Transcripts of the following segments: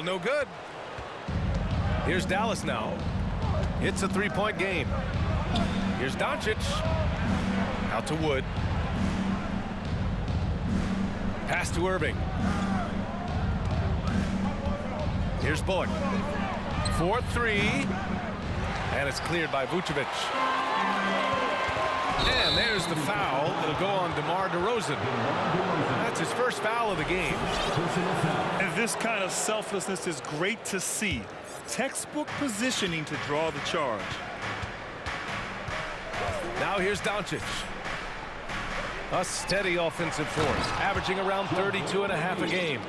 Ball no good. Here's Dallas now. It's a three-point game. Here's Doncic. Out to Wood. Pass to Irving. Here's Bullock. 4-3. And it's cleared by Vucevic. And there's the foul. It'll go on DeMar DeRozan. That's his first foul of the game. And this kind of selflessness is great to see. Textbook positioning to draw the charge. Now here's Doncic. A steady offensive force, averaging around 32.5 a game.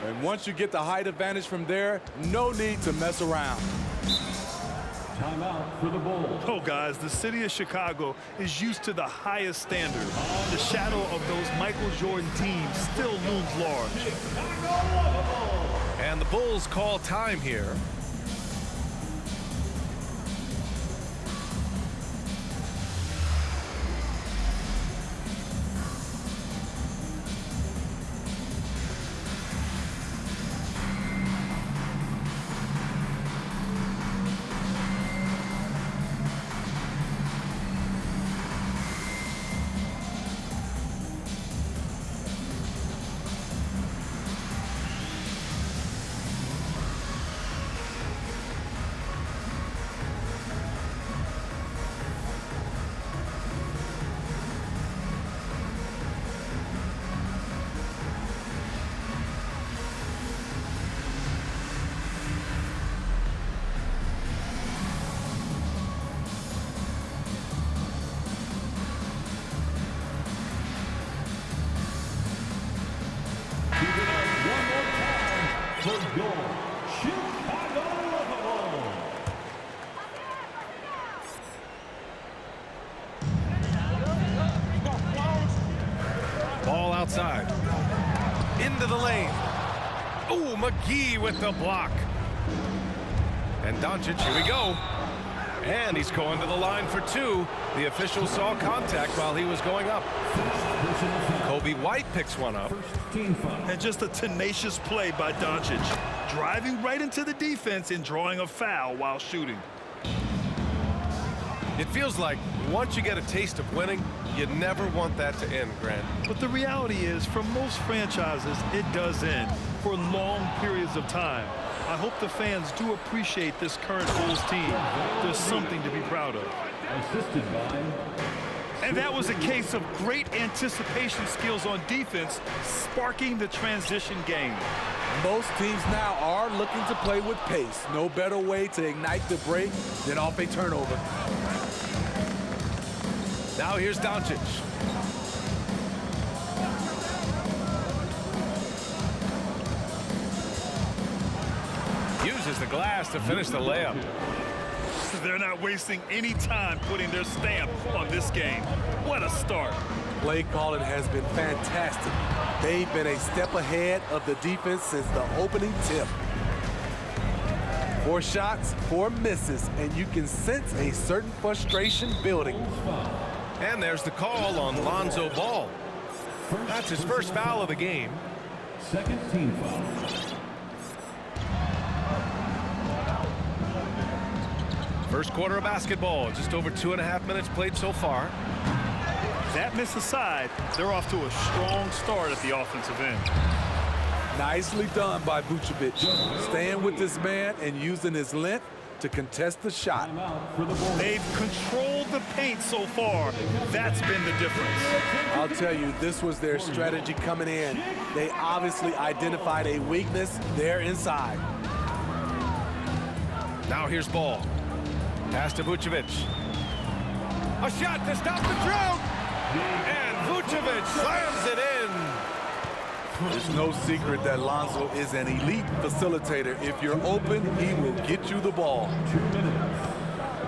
And once you get the height advantage from there, no need to mess around. Timeout for the Bulls. Oh, guys, the city of Chicago is used to the highest standards. The shadow of those Michael Jordan teams still looms large. And the Bulls call time here. Ball outside. Into the lane. Oh, McGee with the block. And Doncic, here we go. And he's going to the line for two. The official saw contact while he was going up. Kobe White picks one up. And just a tenacious play by Doncic. Driving right into the defense and drawing a foul while shooting. It feels like once you get a taste of winning, you never want that to end, Grant. But the reality is, for most franchises, it does end for long periods of time. I hope the fans do appreciate this current Bulls team. There's something to be proud of. Assisted by... And that was a case of great anticipation skills on defense, sparking the transition game. Most teams now are looking to play with pace. No better way to ignite the break than off a turnover. Now here's Doncic. Uses the glass to finish the layup. They're not wasting any time putting their stamp on this game. What a start. Play calling has been fantastic. They've been a step ahead of the defense since the opening tip. 4 shots, 4 misses, and you can sense a certain frustration building. And there's the call on Lonzo Ball. That's his first foul of the game. Second team foul. First quarter of basketball, just over 2.5 minutes played so far. That miss aside, they're off to a strong start at the offensive end. Nicely done by Vucevic. Staying with this man and using his length to contest the shot. They've controlled the paint so far. That's been the difference. I'll tell you, this was their strategy coming in. They obviously identified a weakness there inside. Now here's Ball. Pass to Vucevic. A shot to stop the drought! And Vucevic slams it in. It's no secret that Lonzo is an elite facilitator. If you're open, he will get you the ball.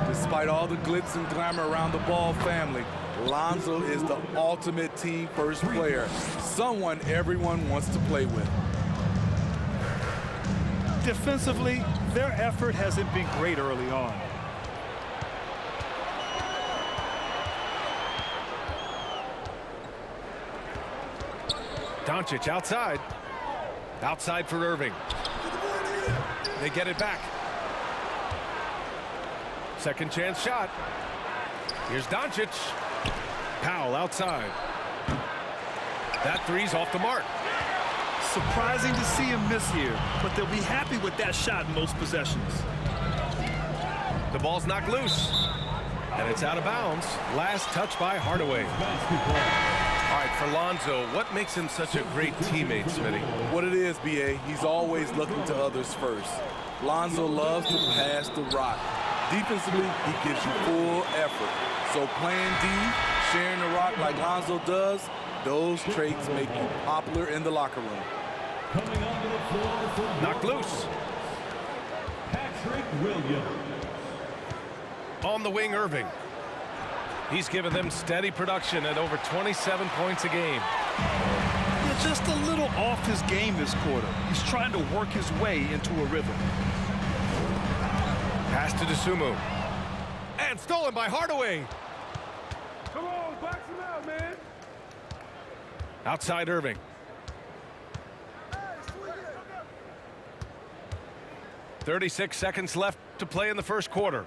Despite all the glitz and glamour around the Ball family, Lonzo is the ultimate team first player. Someone everyone wants to play with. Defensively, their effort hasn't been great early on. Doncic outside. Outside for Irving. They get it back. Second chance shot. Here's Doncic. Powell outside. That three's off the mark. Surprising to see him miss here, but they'll be happy with that shot in most possessions. The ball's knocked loose. And it's out of bounds. Last touch by Hardaway. All right, for Lonzo, what makes him such a great teammate, Smitty? What it is, B.A., he's always looking to others first. Lonzo loves to pass the rock. Defensively, he gives you full effort. So playing D, sharing the rock like Lonzo does, those traits make you popular in the locker room. Coming onto the floor for Knocked loose. Patrick Williams. On the wing, Irving. He's given them steady production at over 27 points a game. Yeah, just a little off his game this quarter. He's trying to work his way into a rhythm. Pass to DeSumo. And stolen by Hardaway. Come on, box him out, man. Outside Irving. 36 seconds left to play in the first quarter.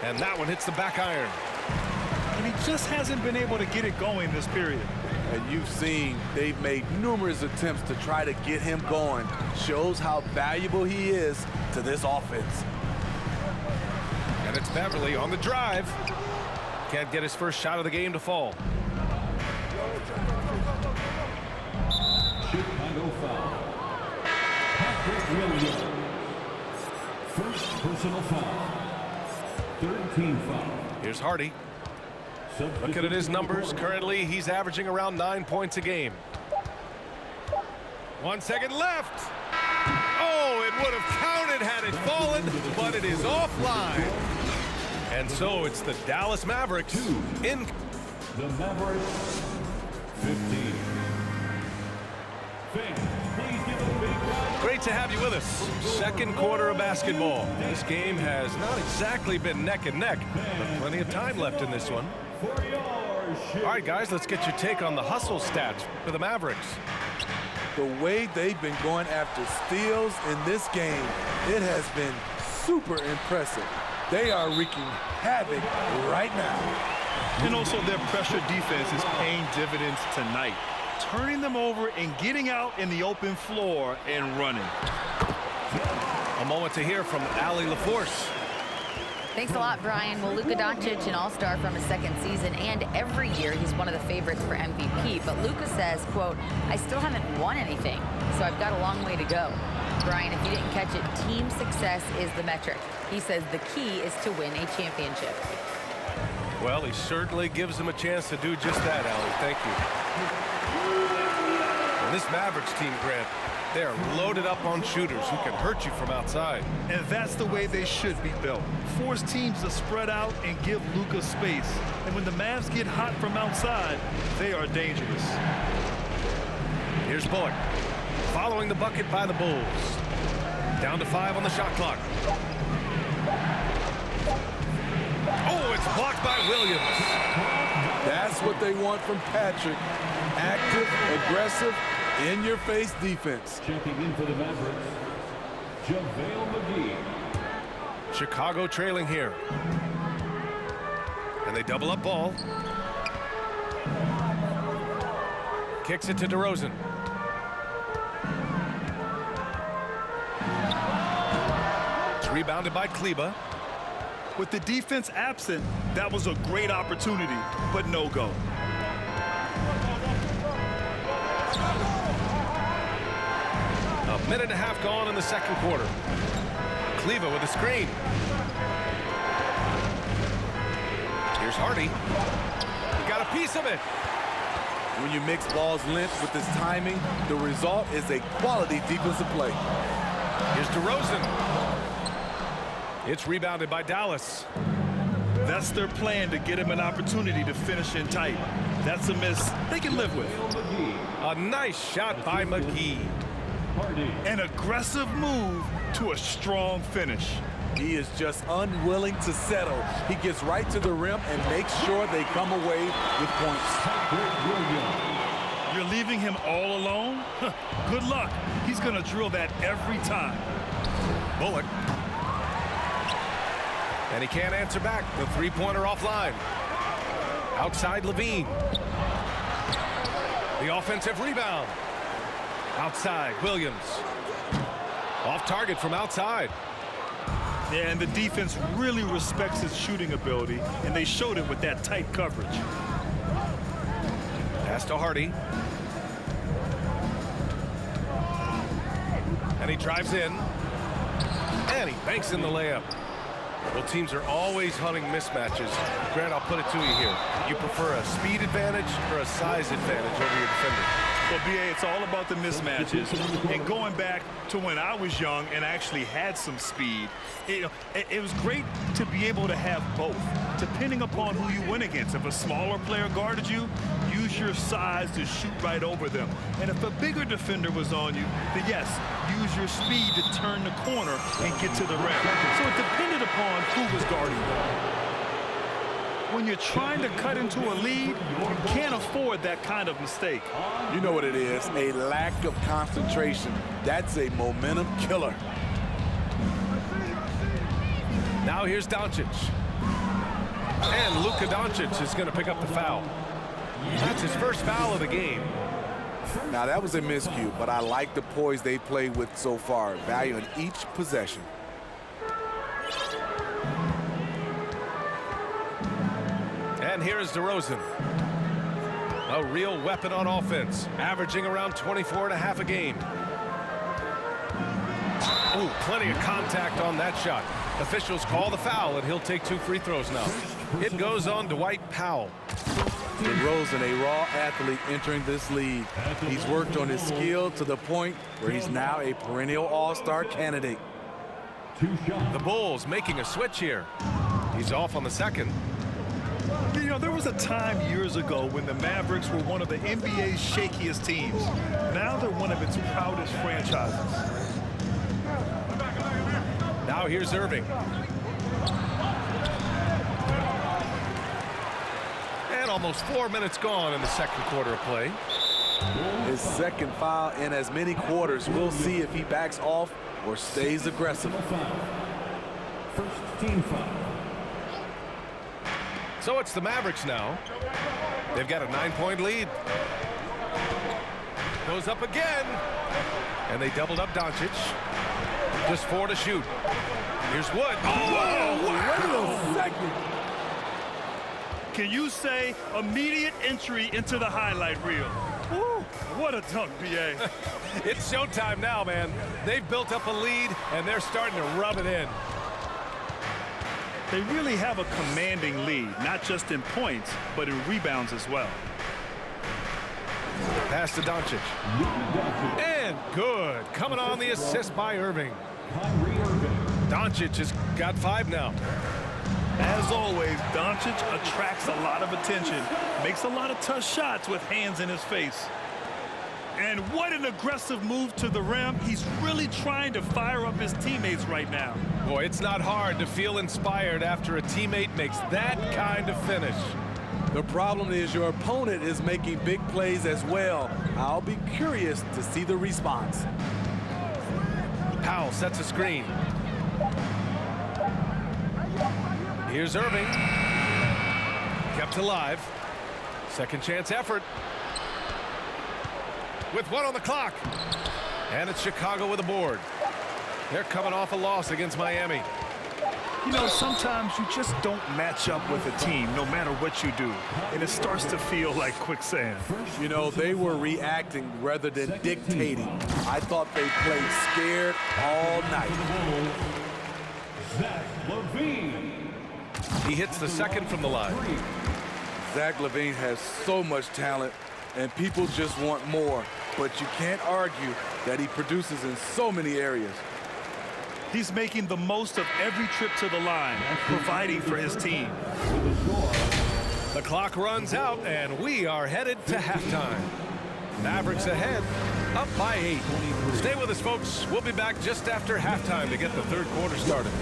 And that one hits the back iron. And he just hasn't been able to get it going this period. And you've seen they've made numerous attempts to try to get him going. Shows how valuable he is to this offense. And it's Beverly on the drive. Can't get his first shot of the game to fall. Chicago foul. Patrick Williams. First personal foul. 13 foul. Here's Hardy. Looking at his numbers, currently he's averaging around 9 points a game. 1 second left. Oh, it would have counted had it fallen, but it is offline. And so it's the Dallas Mavericks in. The Mavericks 15. Fans, please give a big round. Great to have you with us. Second quarter of basketball. This game has not exactly been neck and neck, but plenty of time left in this one. For your All right, guys, let's get your take on the hustle stats for the Mavericks. The way they've been going after steals in this game, it has been super impressive. They are wreaking havoc right now. And also their pressure defense is paying dividends tonight, turning them over and getting out in the open floor and running. A moment to hear from Allie LaForce. Thanks a lot, Brian. Well, Luka Doncic, an all-star from his second season, and every year he's one of the favorites for MVP. But Luka says, quote, I still haven't won anything, so I've got a long way to go. Brian, if you didn't catch it, team success is the metric. He says the key is to win a championship. Well, he certainly gives them a chance to do just that, Allie. Thank you. And this Mavericks team, Grant, they are loaded up on shooters who can hurt you from outside. And that's the way they should be built. Force teams to spread out and give Luka space. And when the Mavs get hot from outside, they are dangerous. Here's Bullock, following the bucket by the Bulls. Down to 5 on the shot clock. Oh, it's blocked by Williams. That's what they want from Patrick. Active, aggressive, in-your-face defense. Checking in for the Mavericks, JaVale McGee. Chicago trailing here. And they double up ball. Kicks it to DeRozan. It's rebounded by Kleba. With the defense absent, that was a great opportunity, but no go. A minute and a half gone in the second quarter. Kleba with a screen. Here's Hardy. He got a piece of it. When you mix ball's length with his timing, the result is a quality defensive play. Here's DeRozan. It's rebounded by Dallas. That's their plan to get him an opportunity to finish in tight. That's a miss they can live with. A nice shot by McGee. An aggressive move to a strong finish. He is just unwilling to settle. He gets right to the rim and makes sure they come away with points. You're Leaving him all alone? Good luck. He's going to drill that every time. Bullock. And he can't answer back. The three-pointer offline. Outside Levine. The offensive rebound. Outside Williams. Off target from outside. Yeah, and the defense really respects his shooting ability, and they showed it with that tight coverage. Pass to Hardy. And he drives in. And he banks in the layup. Well, teams are always hunting mismatches. Grant, I'll put it to you here. You prefer a speed advantage or a size advantage over your defender? Well, B.A., it's all about the mismatches. And going back to when I was young and actually had some speed, it was great to be able to have both, depending upon who you went against. If a smaller player guarded you, use your size to shoot right over them. And if a bigger defender was on you, then yes, use your speed to turn the corner and get to the rim. So it depended upon who was guarding you. When you're trying to cut into a lead, you can't afford that kind of mistake. You know what it is, a lack of concentration. That's a momentum killer. Now here's Doncic. And Luka Doncic is going to pick up the foul. That's his first foul of the game. Now that was a miscue, but I like the poise they played with so far, valuing each possession. And here is DeRozan. A real weapon on offense, averaging around 24.5 a game. Ooh, plenty of contact on that shot. Officials call the foul, and he'll take 2 free throws now. It goes on Dwight Powell. DeRozan, a raw athlete entering this league. He's worked on his skill to the point where he's now a perennial all-star candidate. The Bulls making a switch here. He's off on the second. You know, there was a time years ago when the Mavericks were one of the NBA's shakiest teams. Now they're one of its proudest franchises. Now here's Irving. And almost 4 minutes gone in the second quarter of play. His second foul in as many quarters. We'll see if he backs off or stays aggressive. First team foul. So it's the Mavericks now. They've got a 9-point lead. Goes up again. And they doubled up Doncic. Just 4 to shoot. Here's Wood. Oh, wow. Wait a second. Can you say immediate entry into the highlight reel? Woo, what a dunk, B.A. It's showtime now, man. They've built up a lead, and they're starting to rub it in. They really have a commanding lead, not just in points, but in rebounds as well. Pass to Doncic. And good. Coming on the assist by Irving. Doncic has got 5 now. As always, Doncic attracts a lot of attention, makes a lot of tough shots with hands in his face. And what an aggressive move to the rim. He's really trying to fire up his teammates right now. Boy, it's not hard to feel inspired after a teammate makes that kind of finish. The problem is your opponent is making big plays as well. I'll be curious to see the response. Powell sets a screen. Here's Irving. Kept alive. Second chance effort. With 1 on the clock. And it's Chicago with a board. They're coming off a loss against Miami. You know, sometimes you just don't match up with a team no matter what you do. And it starts to feel like quicksand. You know, they were reacting rather than dictating. I thought they played scared all night. Zach LaVine. He hits the second from the line. Zach LaVine has so much talent, and people just want more. But you can't argue that he produces in so many areas. He's making the most of every trip to the line, providing for his team. The clock runs out, and we are headed to halftime. Mavericks ahead, up by 8. Stay with us, folks. We'll be back just after halftime to get the third quarter started.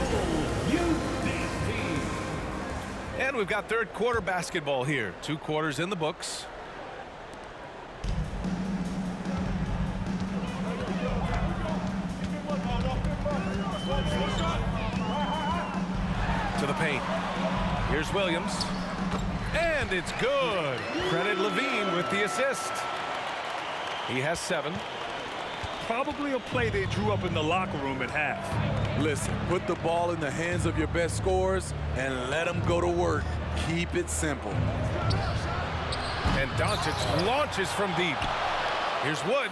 And we've got third quarter basketball here. 2 quarters in the books. to the paint. Here's Williams. And it's good. Credit Levine with the assist. He has 7. Probably a play they drew up in the locker room at half. Listen, put the ball in the hands of your best scorers and let them go to work. Keep it simple. And Doncic launches from deep. Here's Wood.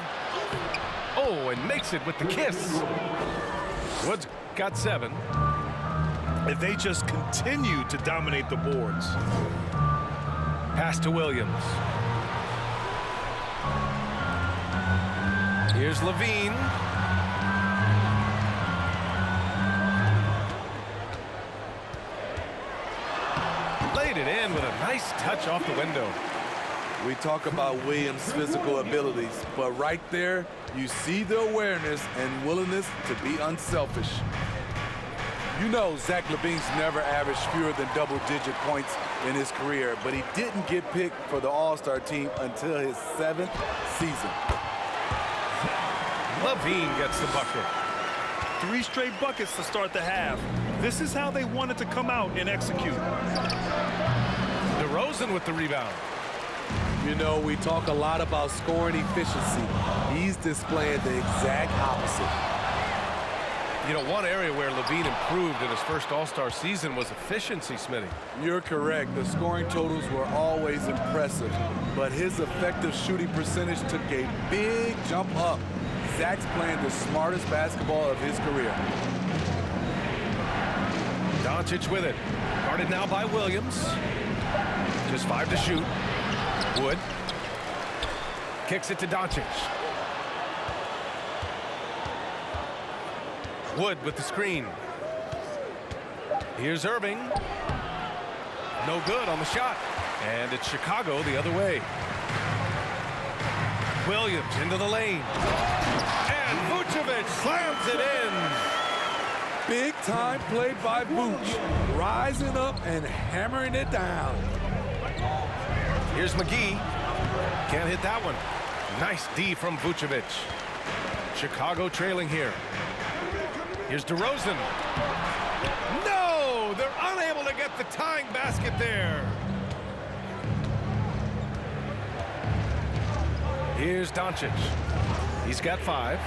Oh, and makes it with the kiss. Wood's got 7. If they just continue to dominate the boards. Pass to Williams. Here's Levine. Laid it in with a nice touch off the window. We talk about Williams' physical abilities, but right there, you see the awareness and willingness to be unselfish. You know Zach LaVine's never averaged fewer than double-digit points in his career, but he didn't get picked for the All-Star team until his 7th season. Levine gets the bucket. 3 straight buckets to start the half. This is how they wanted to come out and execute. DeRozan with the rebound. You know, we talk a lot about scoring efficiency. He's displaying the exact opposite. You know, one area where Levine improved in his first All-Star season was efficiency, Smitty. You're correct. The scoring totals were always impressive, but his effective shooting percentage took a big jump up. Zach's playing the smartest basketball of his career. Doncic with it. Guarded now by Williams. Just 5 to shoot. Wood. Kicks it to Doncic. Wood with the screen. Here's Irving. No good on the shot. And it's Chicago the other way. Williams into the lane. And Vucevic slams it in. Big time play by Vooch. Rising up and hammering it down. Here's McGee. Can't hit that one. Nice D from Vucevic. Chicago trailing here. Here's DeRozan. No! They're unable to get the tying basket there. Here's Doncic. He's got 5.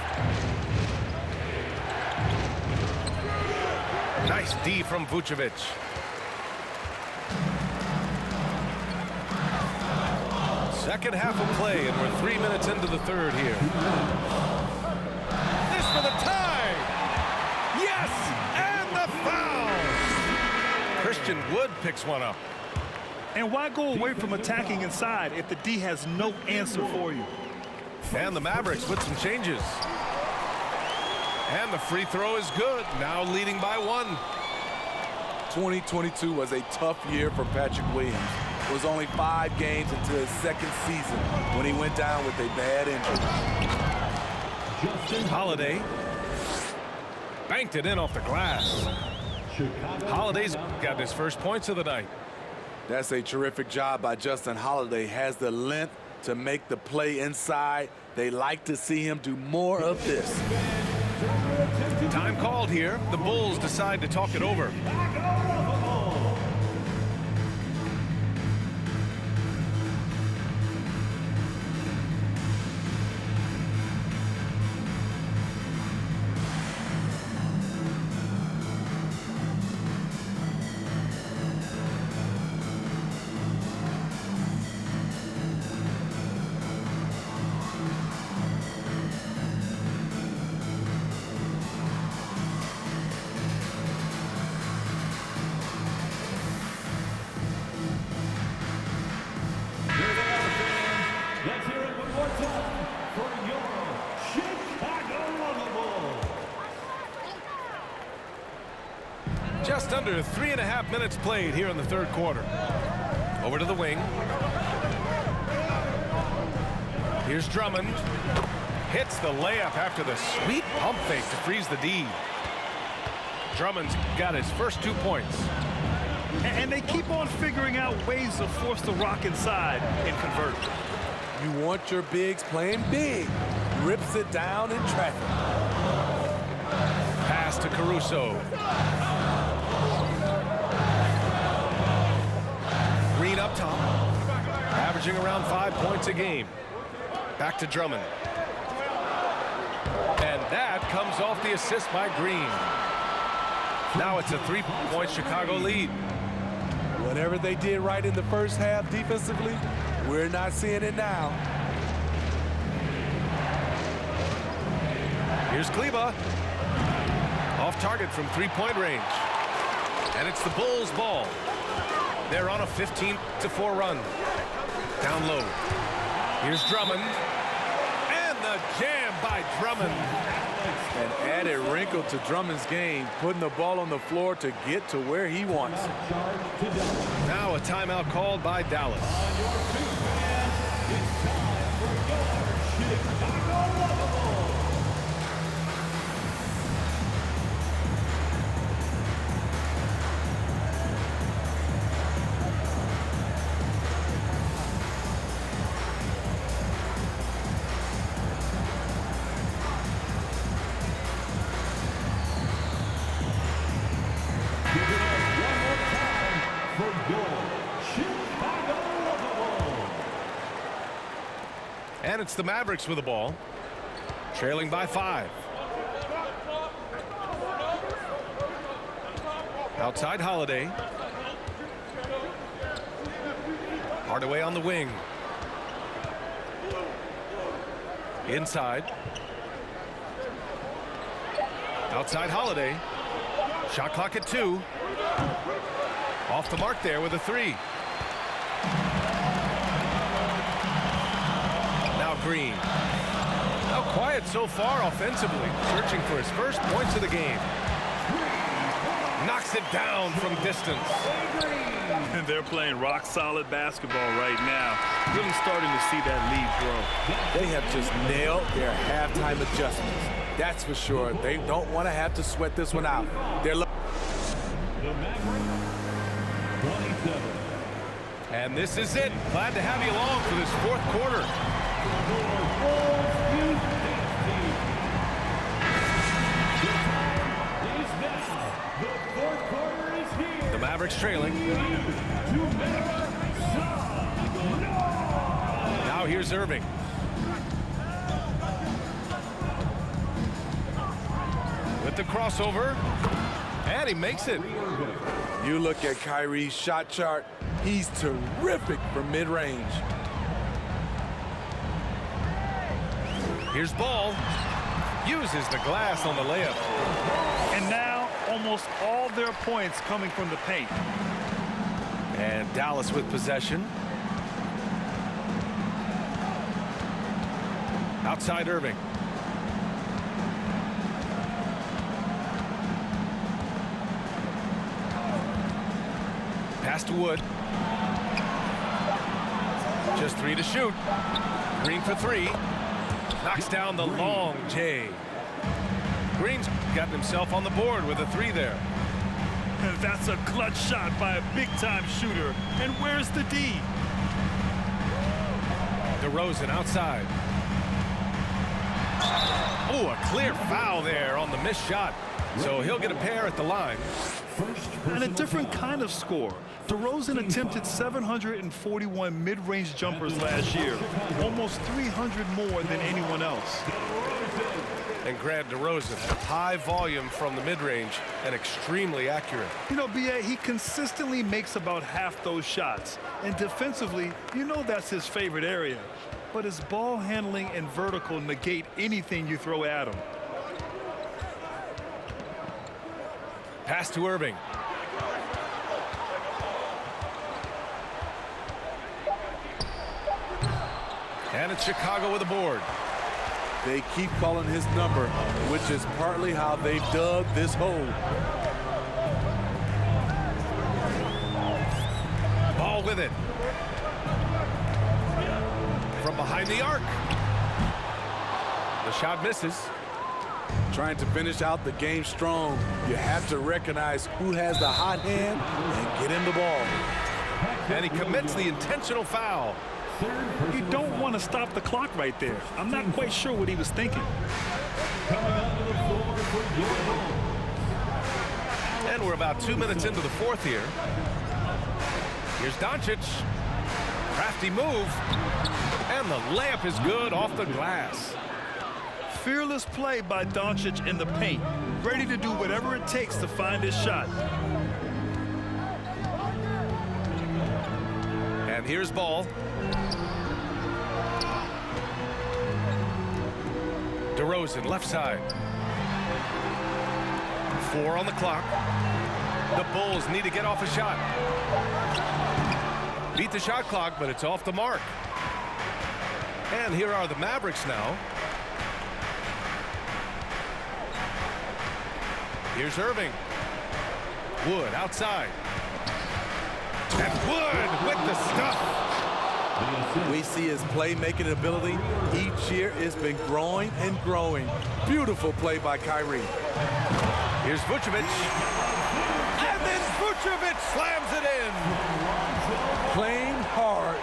Nice D from Vucevic. Second half of play, and we're 3 minutes into the third here. This for the tie! Yes! And the foul! Christian Wood picks one up. And why go away from attacking inside if the D has no answer for you? And the Mavericks with some changes. And the free throw is good, now leading by 1. 2022 was a tough year for Patrick Williams. It was only 5 games into his 2nd season when he went down with a bad injury. Holiday banked it in off the glass. Holiday's got his first points of the night. That's a terrific job by Justin Holiday. Has the length to make the play inside. They like to see him do more of this. Time called here. The Bulls decide to talk it over. Just under 3.5 minutes played here in the third quarter. Over to the wing. Here's Drummond. Hits the layup after the sweet pump fake to freeze the D. Drummond's got his first 2 points. And they keep on figuring out ways to force the rock inside and convert. You want your bigs playing big. Rips it down in traffic. Pass to Caruso. up top, averaging around 5 points a game. Back to Drummond. And that comes off the assist by Green. Now it's a 3-point Chicago lead. Whatever they did right in the first half defensively, we're not seeing it now. Here's Kleba. Off target from 3-point range. And it's the Bulls' ball. They're on a 15-4 run. Down low. Here's Drummond. And the jam by Drummond. An added wrinkle to Drummond's game, putting the ball on the floor to get to where he wants. Now a timeout called by Dallas. And it's the Mavericks with the ball, trailing by 5. Outside Holiday. Hardaway on the wing. Inside. Outside Holiday. Shot clock at 2. Off the mark there with a 3. Green. Now quiet so far offensively, searching for his first points of the game. Knocks it down from distance. And they're playing rock-solid basketball right now. Really starting to see that lead grow. They have just nailed their halftime adjustments. That's for sure. They don't want to have to sweat this one out. They're and this is it. Glad to have you along for this 4th quarter. The Mavericks trailing. Now here's Irving. With the crossover. And he makes it. You look at Kyrie's shot chart. He's terrific from mid-range. Here's Ball. Uses the glass on the layup. And now almost all their points coming from the paint. And Dallas with possession. Outside Irving. Pass to Wood. Just 3 to shoot. Green for 3. Knocks down the long J. Green's got himself on the board with a 3 there. And that's a clutch shot by a big-time shooter. And where's the D? DeRozan outside. Oh, a clear foul there on the missed shot. So he'll get a pair at the line. And a different kind of score. DeRozan attempted 741 mid-range jumpers last year, almost 300 more than anyone else. And Grant DeRozan, high volume from the mid-range and extremely accurate. You know, B.A., he consistently makes about half those shots. And defensively, you know that's his favorite area. But his ball handling and vertical negate anything you throw at him. Pass to Irving. And it's Chicago with a board. They keep calling his number, which is partly how they've dug this hole. Ball with it. From behind the arc. The shot misses. Trying to finish out the game strong, you have to recognize who has the hot hand and get him the ball. And he commits the intentional foul. You don't want to stop the clock right there. I'm not quite sure what he was thinking. And we're about 2 minutes into the 4th here. Here's Doncic. Crafty move. And the layup is good off the glass. Fearless play by Doncic in the paint. Ready to do whatever it takes to find his shot. And here's Ball. DeRozan, left side. 4 on the clock. The Bulls need to get off a shot. Beat the shot clock, but it's off the mark. And here are the Mavericks now. Here's Irving. Wood outside. And Wood with the stuff. We see his playmaking ability each year has been growing and growing. Beautiful play by Kyrie. Here's Vucevic. And then Vucevic slams it in. Playing hard.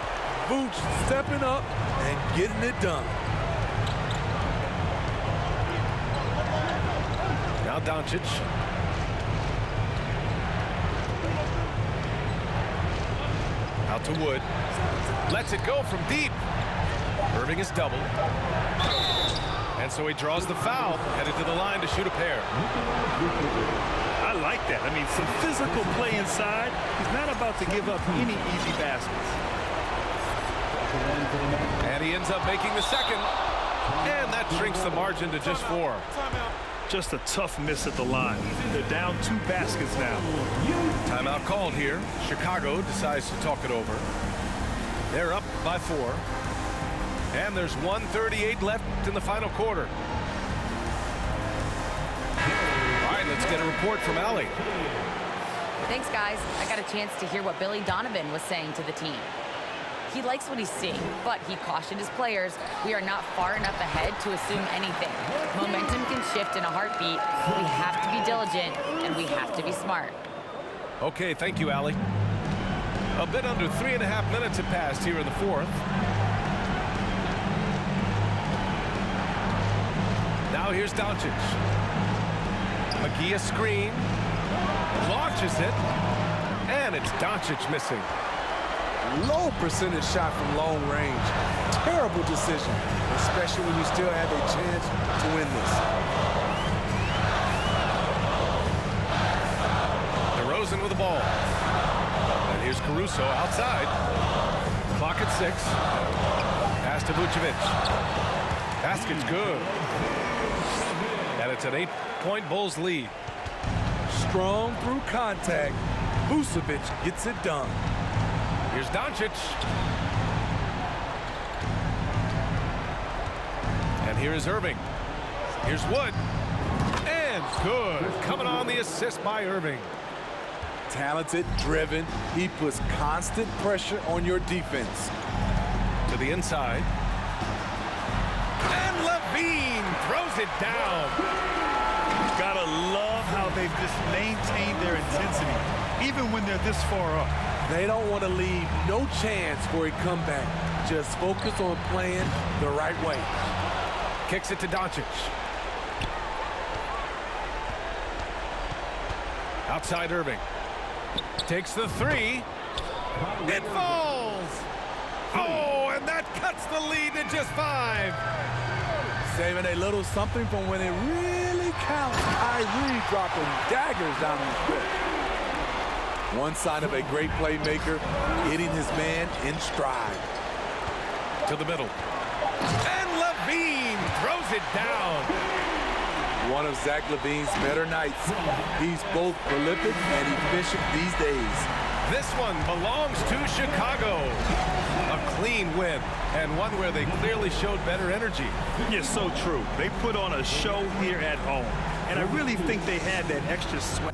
Vooch stepping up and getting it done. Now Doncic. Out to Wood. Lets it go from deep. Irving is doubled. And so he draws the foul, headed to the line to shoot a pair. I like that. I mean, some physical play inside. He's not about to give up any easy baskets. And he ends up making the second. And that shrinks the margin to just 4. Just a tough miss at the line. They're down 2 baskets now. Timeout called here. Chicago decides to talk it over. They're up by 4. And there's 1:38 left in the final quarter. All right, let's get a report from Allie. Thanks, guys. I got a chance to hear what Billy Donovan was saying to the team. He likes what he's seeing, but he cautioned his players, we are not far enough ahead to assume anything. Momentum can shift in a heartbeat. We have to be diligent, and we have to be smart. Okay, thank you, Allie. A bit under 3.5 minutes have passed here in the 4th. Now here's Doncic. McGee a screen. Launches it. And it's Doncic missing. Low percentage shot from long range. Terrible decision, especially when you still have a chance to win this. DeRozan with the ball. And here's Caruso outside. Clock at 6. Pass to Vucevic. Basket's good. And it's an 8-point Bulls lead. Strong through contact. Vucevic gets it done. Here's Doncic. And here is Irving. Here's Wood. And good. Coming on the assist by Irving. Talented, driven. He puts constant pressure on your defense. To the inside. And Levine throws it down. Gotta love how they've just maintained their intensity, even when they're this far up. They don't want to leave no chance for a comeback. Just focus on playing the right way. Kicks it to Doncic. Outside Irving. Takes the 3. It falls. Oh, and that cuts the lead to just 5. Saving a little something from when it really counts. Kyrie dropping daggers down the stretch. One sign of a great playmaker, hitting his man in stride. To the middle. And Levine throws it down. One of Zach LaVine's better nights. He's both prolific and efficient these days. This one belongs to Chicago. A clean win, and one where they clearly showed better energy. Yeah, so true. They put on a show here at home, and I really think they had that extra sweat.